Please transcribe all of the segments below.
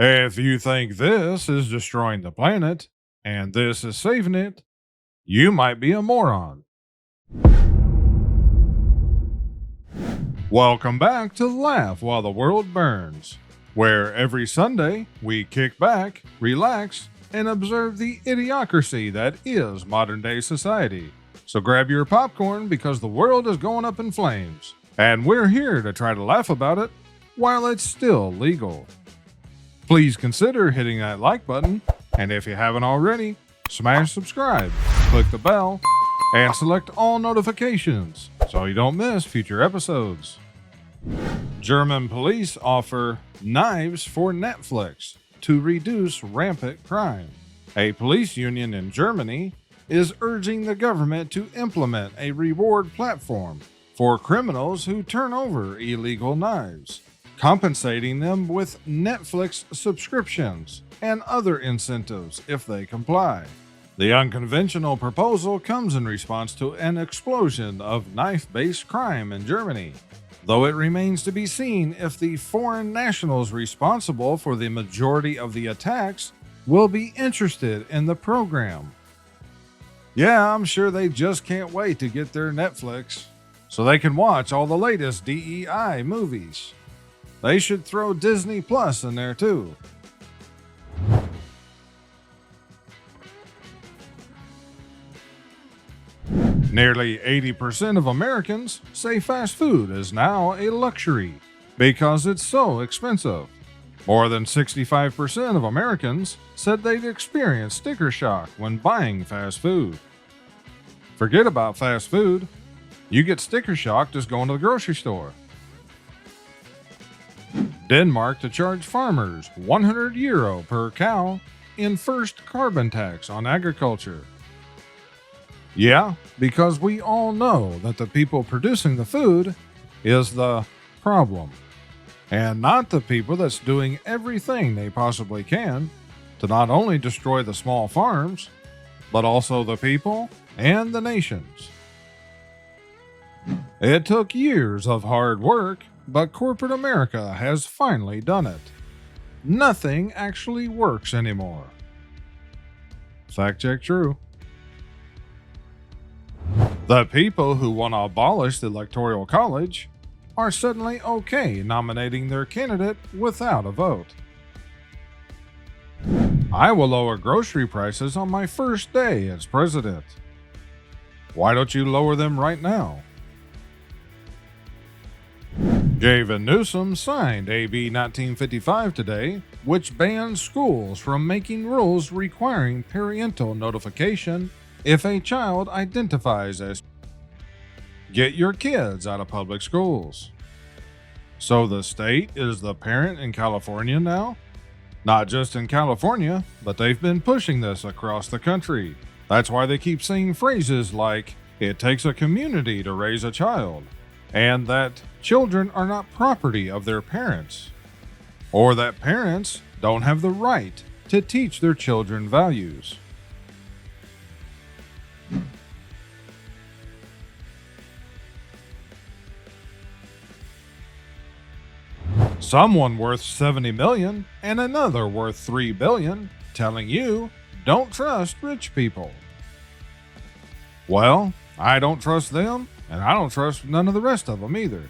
If you think this is destroying the planet and this is saving it, you might be a moron. Welcome back to Laugh While the World Burns, where every Sunday we kick back, relax, and observe the idiocracy that is modern day society. So grab your popcorn because the world is going up in flames, and we're here to try to laugh about it while it's still legal. Please consider hitting that like button, and if you haven't already, smash subscribe, click the bell, and select all notifications so you don't miss future episodes. German police offer knives for Netflix to reduce rampant crime. A police union in Germany is urging the government to implement a reward platform for criminals who turn over illegal knives, compensating them with Netflix subscriptions and other incentives if they comply. The unconventional proposal comes in response to an explosion of knife-based crime in Germany, though it remains to be seen if the foreign nationals responsible for the majority of the attacks will be interested in the program. Yeah, I'm sure they just can't wait to get their Netflix so they can watch all the latest DEI movies. They should throw Disney Plus in there too. Nearly 80% of Americans say fast food is now a luxury because it's so expensive. More than 65% of Americans said they'd experience sticker shock when buying fast food. Forget about fast food. You get sticker shock just going to the grocery store. Denmark to charge farmers €100 per cow in first carbon tax on agriculture. Yeah, because we all know that the people producing the food is the problem, and not the people that's doing everything they possibly can to not only destroy the small farms, but also the people and the nations. It took years of hard work, but corporate America has finally done it. Nothing actually works anymore. Fact check true. The people who want to abolish the Electoral College are suddenly okay nominating their candidate without a vote. I will lower grocery prices on my first day as president. Why don't you lower them right now? Gavin Newsom signed AB 1955 today, which bans schools from making rules requiring parental notification if a child identifies as. Get your kids out of public schools. So the state is the parent in California now? Not just in California, but they've been pushing this across the country. That's why they keep saying phrases like, it takes a community to raise a child, and that children are not property of their parents, or that parents don't have the right to teach their children values. Someone worth $70 million and another worth $3 billion telling you don't trust rich people. Well, I don't trust them, and I don't trust none of the rest of them either.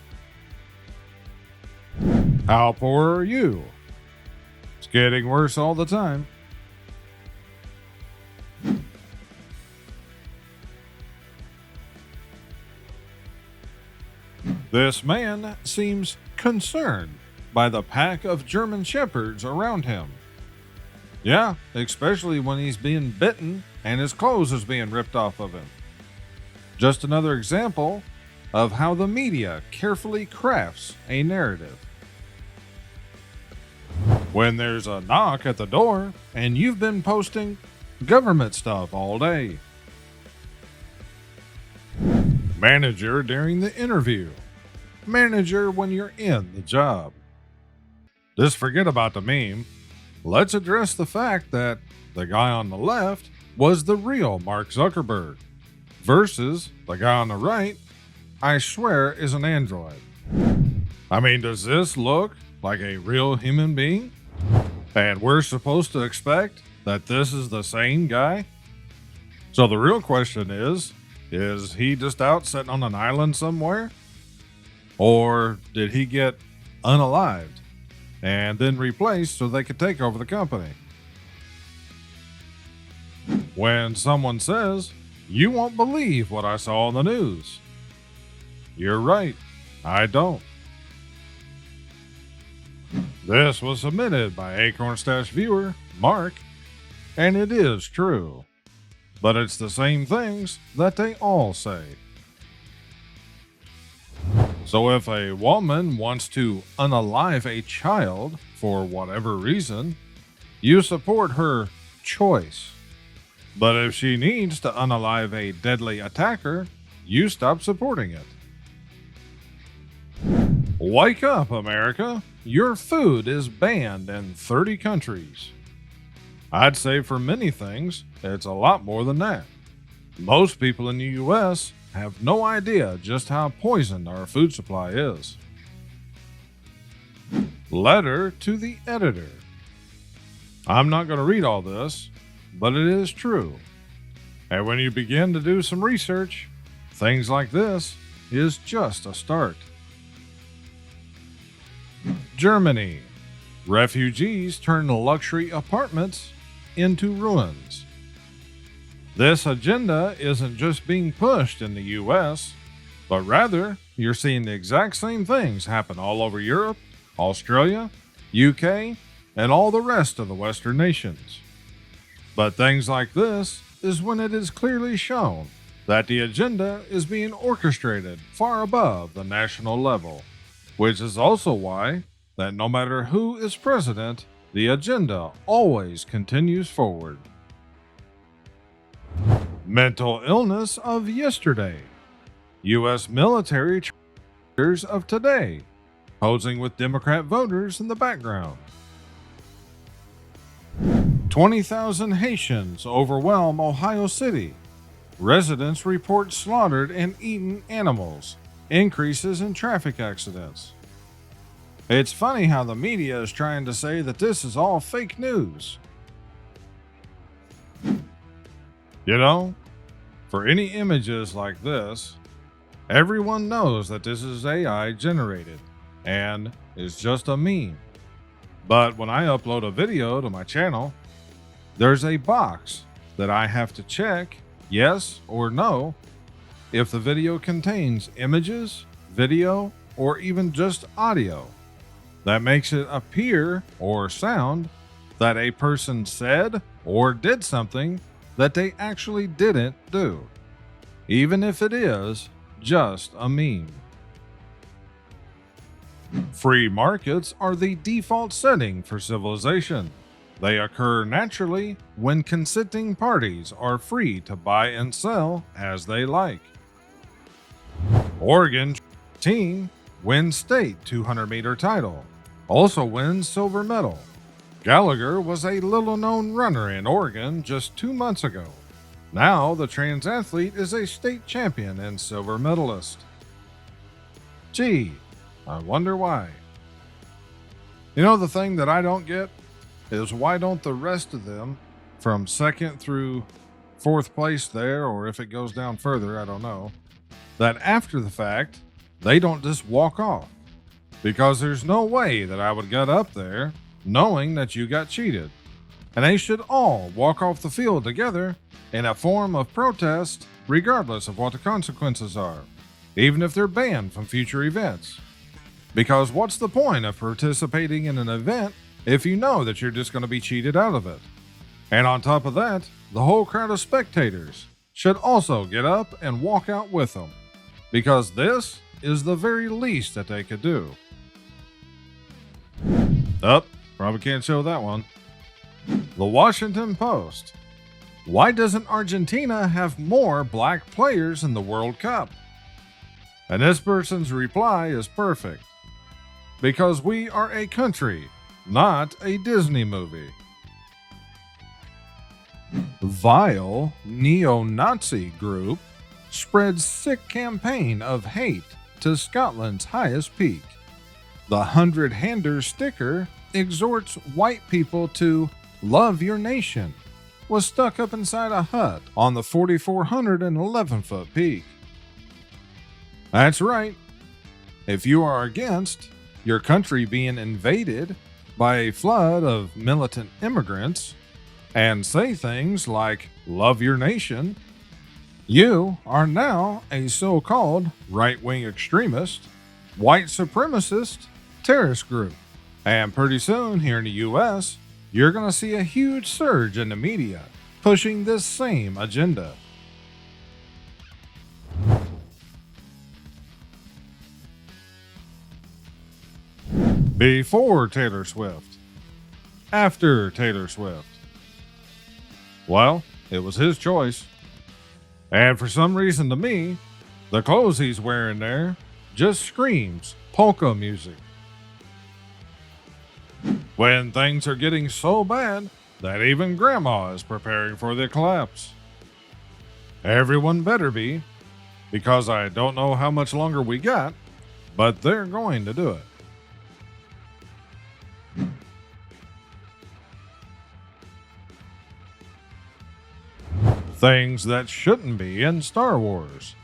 How poor are you? It's getting worse all the time. This man seems concerned by the pack of German shepherds around him. Yeah, especially when he's being bitten and his clothes is being ripped off of him. Just another example of how the media carefully crafts a narrative. When there's a knock at the door and you've been posting government stuff all day. Manager during the interview. Manager when you're in the job. Just forget about the meme. Let's address the fact that the guy on the left was the real Mark Zuckerberg versus the guy on the right, I swear, is an android. I mean, does this look like a real human being? And we're supposed to expect that this is the same guy? So the real question is he just out sitting on an island somewhere? Or did he get unalived and then replaced so they could take over the company? When someone says, "You won't believe what I saw on the news," you're right, I don't. This was submitted by akornzstash viewer Mark, and it is true. But it's the same things that they all say. So if a woman wants to unalive a child for whatever reason, you support her choice. But if she needs to unalive a deadly attacker, you stop supporting it. Wake up, America! Your food is banned in 30 countries. I'd say for many things, it's a lot more than that. Most people in the U.S. have no idea just how poisoned our food supply is. Letter to the editor. I'm not going to read all this, but it is true. And when you begin to do some research, things like this is just a start. Germany. Refugees turn luxury apartments into ruins. This agenda isn't just being pushed in the US, but rather you're seeing the exact same things happen all over Europe, Australia, UK, and all the rest of the Western nations. But things like this is when it is clearly shown that the agenda is being orchestrated far above the national level, which is also why that no matter who is president, the agenda always continues forward. Mental illness of yesterday. U.S. military traitors of today, posing with Democrat voters in the background. 20,000 Haitians overwhelm Ohio City. Residents report slaughtered and eaten animals. Increases in traffic accidents. It's funny how the media is trying to say that this is all fake news. You know, for any images like this, everyone knows that this is AI generated and is just a meme. But when I upload a video to my channel, there's a box that I have to check yes or no if the video contains images, video, or even just audio. That makes it appear or sound that a person said or did something that they actually didn't do, even if it is just a meme. Free markets are the default setting for civilization. They occur naturally when consenting parties are free to buy and sell as they like. Oregon team wins state 200-meter title. Also wins silver medal. Gallagher was a little-known runner in Oregon just 2 months ago. Now the trans athlete is a state champion and silver medalist. Gee, I wonder why. You know, the thing that I don't get is why don't the rest of them, from second through fourth place there, or if it goes down further, I don't know, that after the fact, they don't just walk off. Because there's no way that I would get up there knowing that you got cheated. And they should all walk off the field together in a form of protest, regardless of what the consequences are, even if they're banned from future events. Because what's the point of participating in an event if you know that you're just going to be cheated out of it? And on top of that, the whole crowd of spectators should also get up and walk out with them, because this is the very least that they could do. Probably can't show that one. The Washington Post. Why doesn't Argentina have more black players in the World Cup? And this person's reply is perfect. Because we are a country, not a Disney movie. Vile neo-Nazi group spreads sick campaign of hate to Scotland's highest peak. The 100-hander sticker exhorts white people to love your nation was stuck up inside a hut on the 4,411-foot peak. That's right. If you are against your country being invaded by a flood of militant immigrants and say things like love your nation, you are now a so-called right-wing extremist, white supremacist terrorist group. And pretty soon here in the US, you're going to see a huge surge in the media pushing this same agenda. Before Taylor Swift. After Taylor Swift. Well, it was his choice. And for some reason to me, the clothes he's wearing there just screams polka music. When things are getting so bad that even Grandma is preparing for the collapse. Everyone better be, because I don't know how much longer we got, but they're going to do it. Things that shouldn't be in Star Wars.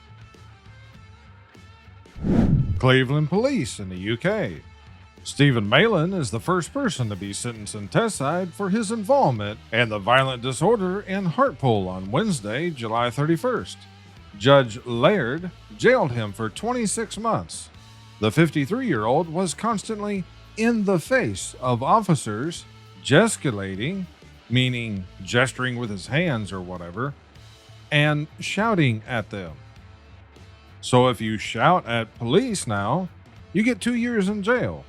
Cleveland police in the UK. Stephen Malin is the first person to be sentenced in Teesside for his involvement in the violent disorder in Hartlepool on Wednesday, July 31st. Judge Laird jailed him for 26 months. The 53-year-old was constantly in the face of officers, gesticulating, meaning gesturing with his hands or whatever, and shouting at them. So if you shout at police now, you get 2 years in jail.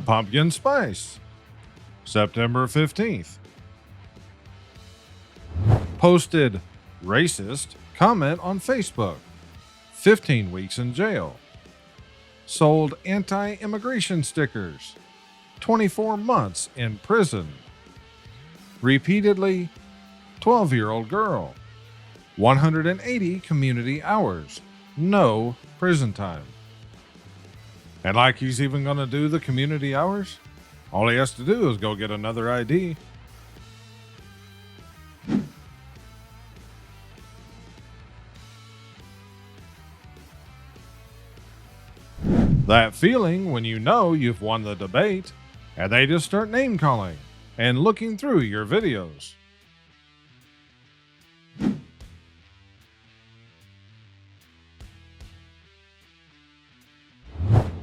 Pumpkin Spice, September 15th. Posted racist comment on Facebook, 15 weeks in jail. Sold anti-immigration stickers, 24 months in prison. Repeatedly, 12-year-old girl, 180 community hours, no prison time. And like he's even going to do the community hours, all he has to do is go get another ID. That feeling when you know you've won the debate and they just start name calling and looking through your videos.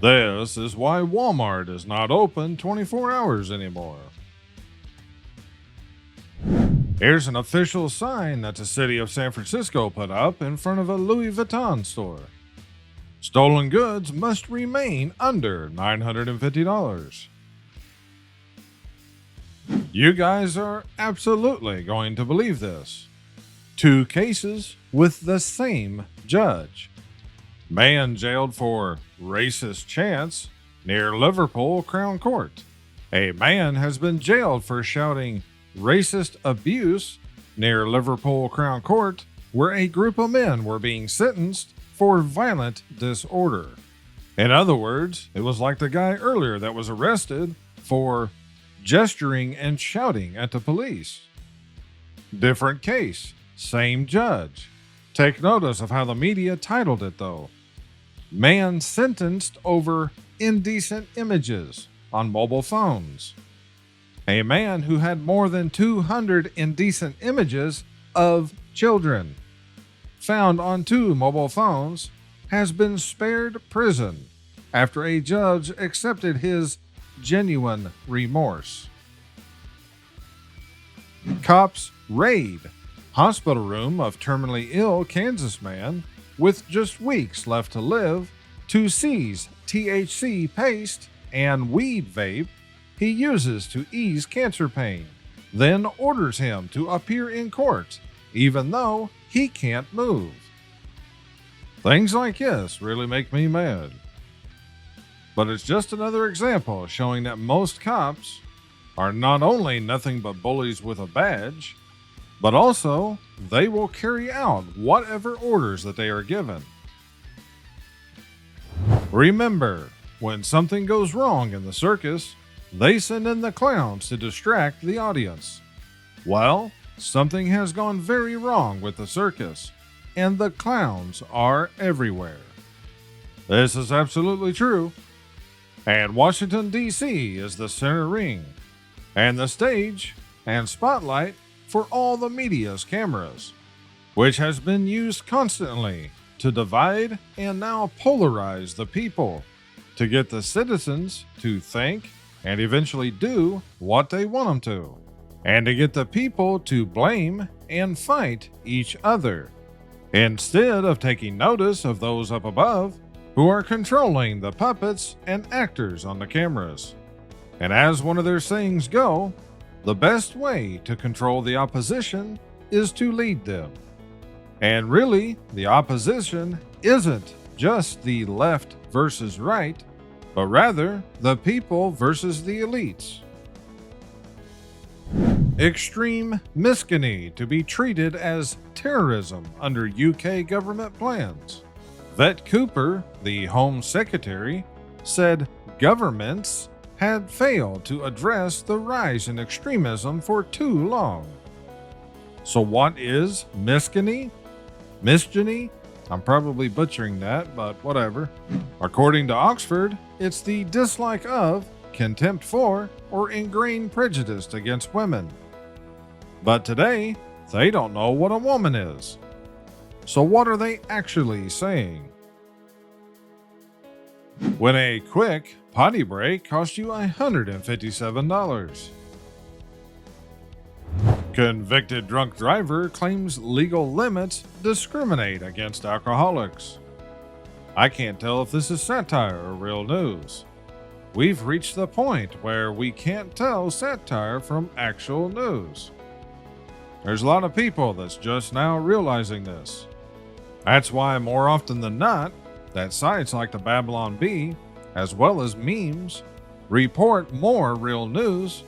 This is why Walmart is not open 24 hours anymore. Here's an official sign that the city of San Francisco put up in front of a Louis Vuitton store. Stolen goods must remain under $950. You guys are absolutely going to believe this. 2 cases with the same judge. Man jailed for racist chants near Liverpool Crown Court. A man has been jailed for shouting racist abuse near Liverpool Crown Court, where a group of men were being sentenced for violent disorder. In other words, it was like the guy earlier that was arrested for gesturing and shouting at the police. Different case, same judge. Take notice of how the media titled it though. Man sentenced over indecent images on mobile phones. A man who had more than 200 indecent images of children found on 2 mobile phones has been spared prison after a judge accepted his genuine remorse. Cops raid hospital room of terminally ill Kansas man with just weeks left to live to seize THC paste and weed vape he uses to ease cancer pain, then orders him to appear in court even though he can't move. Things like this really make me mad. But it's just another example showing that most cops are not only nothing but bullies with a badge, but also they will carry out whatever orders that they are given. Remember, when something goes wrong in the circus, they send in the clowns to distract the audience. Well, something has gone very wrong with the circus, and the clowns are everywhere. This is absolutely true. And Washington, D.C. is the center ring, and the stage and spotlight for all the media's cameras, which has been used constantly to divide and now polarize the people to get the citizens to think and eventually do what they want them to, and to get the people to blame and fight each other, instead of taking notice of those up above who are controlling the puppets and actors on the cameras. And as one of their sayings go, the best way to control the opposition is to lead them. And really, the opposition isn't just the left versus right, but rather the people versus the elites. Extreme misogyny to be treated as terrorism under UK government plans. Vet Cooper, the Home Secretary, said governments had failed to address the rise in extremism for too long. So what is misogyny? Misogyny? I'm probably butchering that, but whatever. According to Oxford, it's the dislike of, contempt for, or ingrained prejudice against women. But today, they don't know what a woman is. So what are they actually saying? When a quick potty break costs you $157. Convicted drunk driver claims legal limits discriminate against alcoholics. I can't tell if this is satire or real news. We've reached the point where we can't tell satire from actual news. There's a lot of people that's just now realizing this. That's why more often than not, that sites like the Babylon Bee, as well as memes, report more real news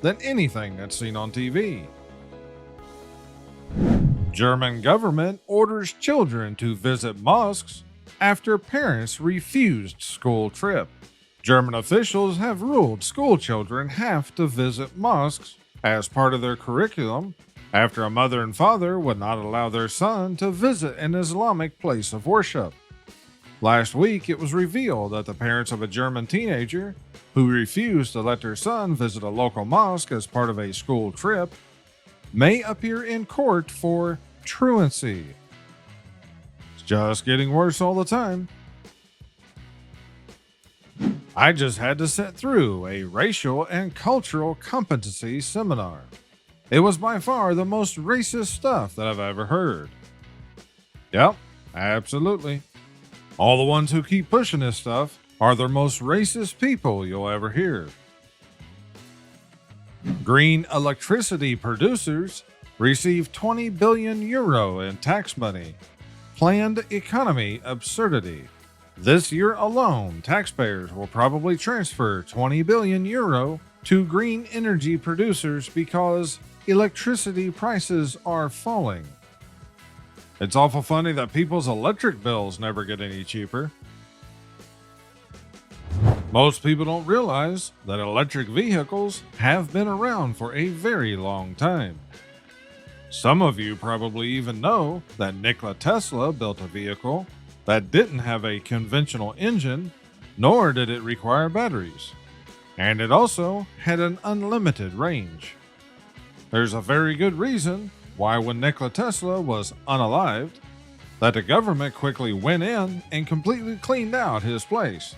than anything that's seen on TV. German government orders children to visit mosques after parents refused school trip. German officials have ruled school children have to visit mosques as part of their curriculum after a mother and father would not allow their son to visit an Islamic place of worship. Last week, it was revealed that the parents of a German teenager who refused to let their son visit a local mosque as part of a school trip may appear in court for truancy. It's just getting worse all the time. I just had to sit through a racial and cultural competency seminar. It was by far the most racist stuff that I've ever heard. Yep, absolutely. All the ones who keep pushing this stuff are the most racist people you'll ever hear. Green electricity producers receive €20 billion in tax money. Planned economy absurdity. This year alone, taxpayers will probably transfer €20 billion to green energy producers because electricity prices are falling. It's awful funny that people's electric bills never get any cheaper. Most people don't realize that electric vehicles have been around for a very long time. Some of you probably even know that Nikola Tesla built a vehicle that didn't have a conventional engine, nor did it require batteries. And it also had an unlimited range. There's a very good reason why when Nikola Tesla was unalived, that the government quickly went in and completely cleaned out his place,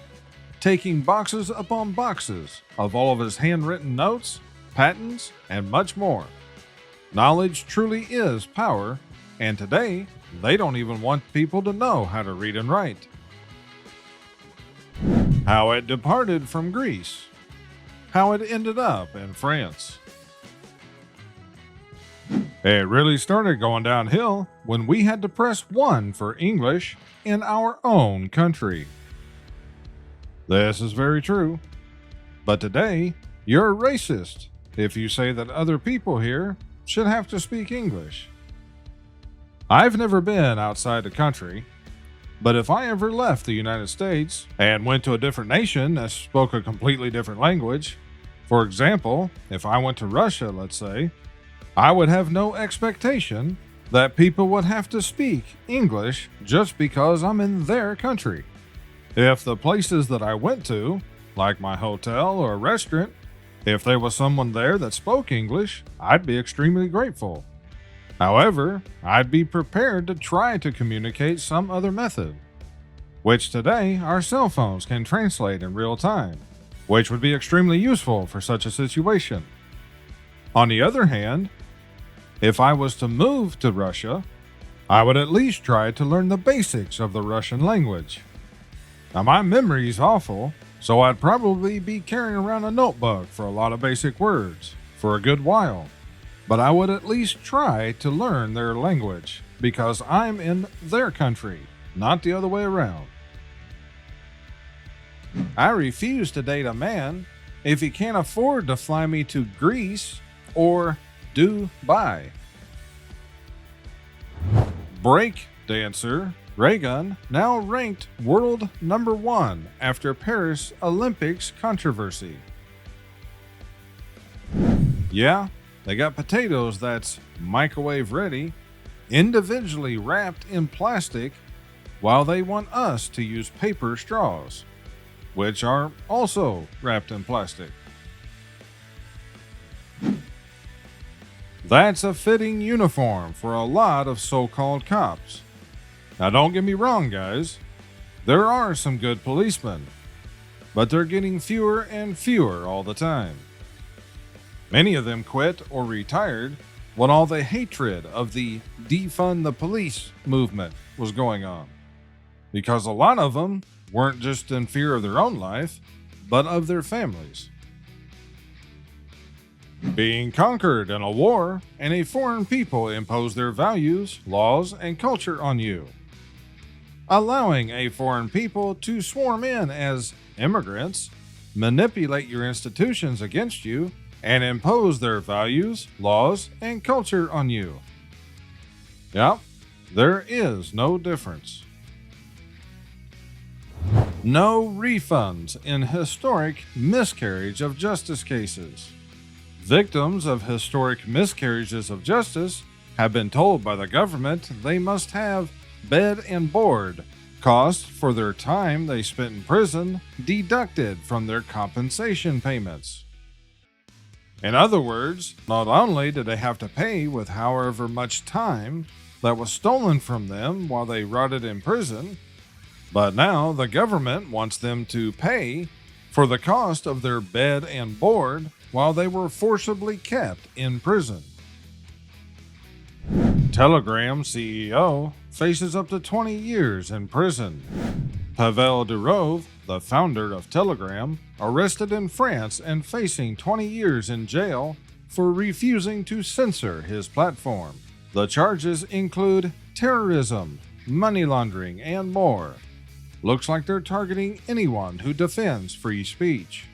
taking boxes upon boxes of all of his handwritten notes, patents, and much more. Knowledge truly is power, and today, they don't even want people to know how to read and write. How it departed from Greece. How it ended up in France. It really started going downhill when we had to press 1 for English in our own country. This is very true. But today, you're a racist if you say that other people here should have to speak English. I've never been outside the country, But if I ever left the United States and went to a different nation that spoke a completely different language, for example, if I went to Russia, let's say, I would have no expectation that people would have to speak English just because I'm in their country. If the places that I went to, like my hotel or restaurant, if there was someone there that spoke English, I'd be extremely grateful. However, I'd be prepared to try to communicate some other method, which today our cell phones can translate in real time, which would be extremely useful for such a situation. On the other hand, if I was to move to Russia, I would at least try to learn the basics of the Russian language. Now, my memory's awful, so I'd probably be carrying around a notebook for a lot of basic words for a good while. But I would at least try to learn their language because I'm in their country, not the other way around. I refuse to date a man if he can't afford to fly me to Greece or Dubai. Break dancer Reagan now ranked world number 1 after Paris Olympics controversy. Yeah, they got potatoes that's microwave ready, individually wrapped in plastic, while they want us to use paper straws, which are also wrapped in plastic. That's a fitting uniform for a lot of so-called cops. Now don't get me wrong, guys. There are some good policemen, but they're getting fewer and fewer all the time. Many of them quit or retired when all the hatred of the defund the police movement was going on, because a lot of them weren't just in fear of their own life, but of their families. Being conquered in a war and a foreign people impose their values, laws, and culture on you. Allowing a foreign people to swarm in as immigrants, manipulate your institutions against you, and impose their values, laws, and culture on you. Yep, there is no difference. No refunds in historic miscarriage of justice cases. Victims of historic miscarriages of justice have been told by the government they must have bed and board costs for their time they spent in prison deducted from their compensation payments. In other words, not only did they have to pay with however much time that was stolen from them while they rotted in prison, but now the government wants them to pay for the cost of their bed and board while they were forcibly kept in prison. Telegram CEO faces up to 20 years in prison. Pavel Durov, the founder of Telegram, arrested in France and facing 20 years in jail for refusing to censor his platform. The charges include terrorism, money laundering, and more. Looks like they're targeting anyone who defends free speech.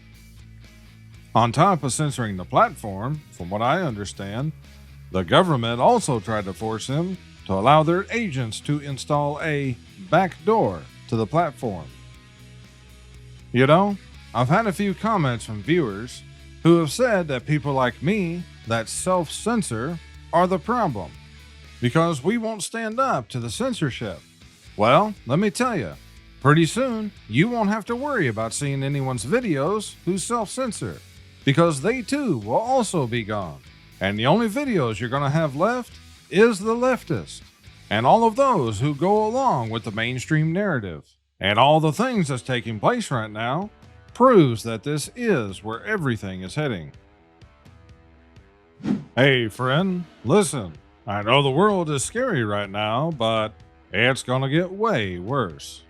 On top of censoring the platform, from what I understand, the government also tried to force him to allow their agents to install a backdoor to the platform. You know, I've had a few comments from viewers who have said that people like me that self-censor are the problem because we won't stand up to the censorship. Well, let me tell you, pretty soon you won't have to worry about seeing anyone's videos who self-censor because they too will also be gone. And the only videos you're going to have left is the leftist and all of those who go along with the mainstream narrative. And all the things that's taking place right now proves that this is where everything is heading. Hey friend, listen, I know the world is scary right now, but it's gonna get way worse.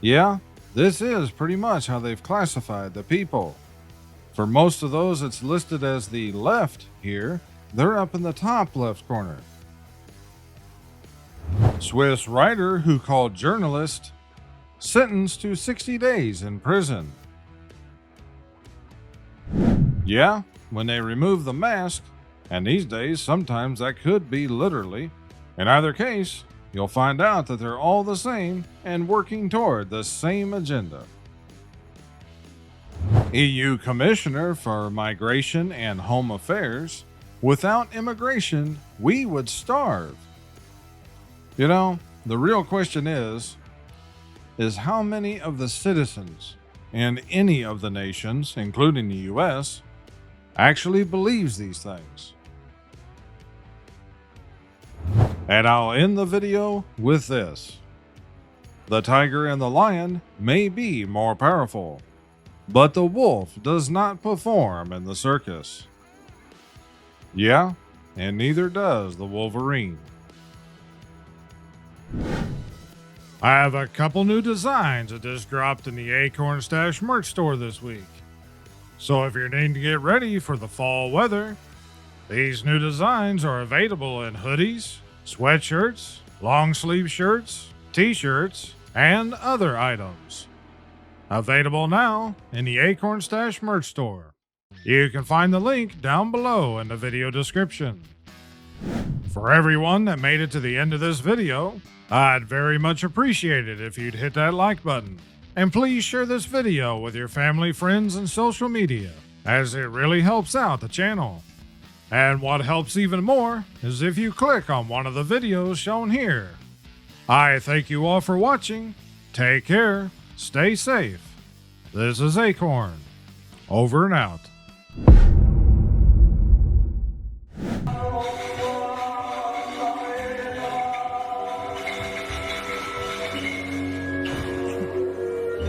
Yeah, this is pretty much how they've classified the people. For most of those it's listed as the left here, they're up in the top left corner. Swiss writer who called journalist sentenced to 60 days in prison. Yeah, when they remove the mask, and these days sometimes that could be literally, In either case, you'll find out that they're all the same and working toward the same agenda. EU Commissioner for Migration and Home Affairs, without immigration, we would starve. You know, the real question is how many of the citizens in any of the nations, including the US, actually believes these things? And I'll end the video with this. The tiger and the lion may be more powerful, but the wolf does not perform in the circus. Yeah, and neither does the Wolverine. I have a couple new designs that just dropped in the akornzstash merch store this week. So if you're needing to get ready for the fall weather, these new designs are available in hoodies, sweatshirts, long sleeve shirts, t-shirts, and other items. Available now in the akornzstash merch store. You can find the link down below in the video description. For everyone that made it to the end of this video, I'd very much appreciate it if you'd hit that like button. And please share this video with your family, friends, and social media, as it really helps out the channel. And what helps even more is if you click on one of the videos shown here. I thank you all for watching. Take care. Stay safe. This is Akorn. Over and out.